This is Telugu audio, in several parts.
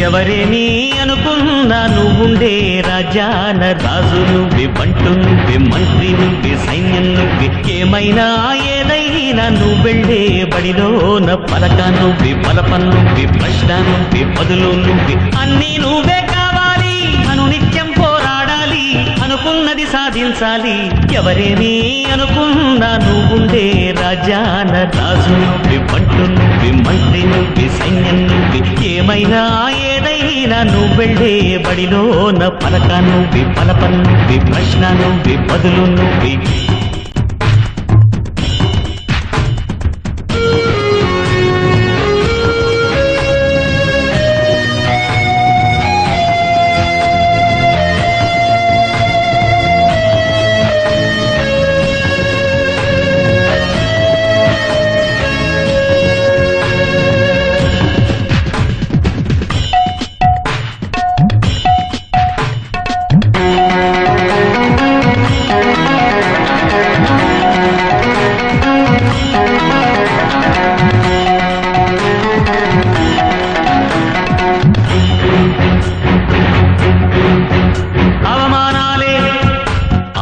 ఎవరేని అనుకున్నా నువ్వుండే రాజాన రాజు నువ్వే, బంటు నువ్వే, మంత్రి నువ్వే, సైన్యం నువ్వే, ఏమైనా ఏదైనా నువ్వెళ్ళే బడిలోన పలక నువ్వే, పలప నువ్వే, ప్రశ్న నువ్వే, బదులు నువ్వే, అన్నీ నువ్వే కావాలి. అనునిత్యం పోరాడాలి, అనుకున్నది సాధించాలి. ఎవరేని అనుకున్నా నువ్వుండే రాజాన రాజు నువ్వే, బంటు నువ్వే, మంత్రి నువ్వే, సైన్యం నువ్వే, ఏమైనా ఏదైనా నువ్వెళ్ళే బడిలోన పలక నువ్వే, పలప నువ్వే, ప్రశ్న నువ్వే, బదులు నువ్వే.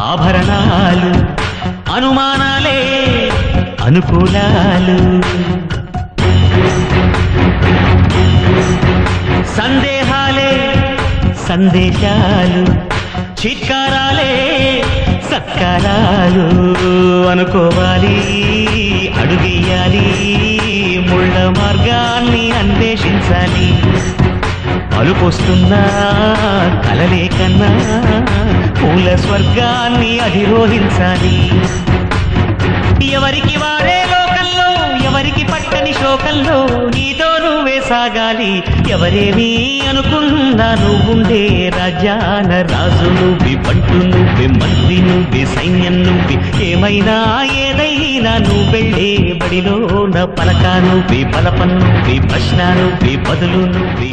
ఆభరణాలు, అనుమానాలే అనుకూలాలు, సందేహాలే సందేశాలు, చిత్కారాలే సత్కారాలు. అనుకోవాలి, అడుగేయాలి, ముళ్ళ మార్గాన్ని అన్వేషించాలి. అలుపొస్తున్నా కలలే కన్నా పూల స్వర్గాన్ని అధిరోహించాలి. ఎవరికి వారే లోకంలో, ఎవరికి పట్టని శోకంలో నీతో నువ్వే సాగాలి. ఎవరేమీ అనుకున్నా నువ్వుండే రాజాన రాజు నువ్వే, బంటు నువ్వే, మంత్రి నువ్వే, సైన్యం నువ్వే, ఏమైనా ఏదైనా నువ్వెళ్ళే బడిలోన పలక నువ్వే, పలప నువ్వే, ప్రశ్న నువ్వే, బదులు నువ్వే.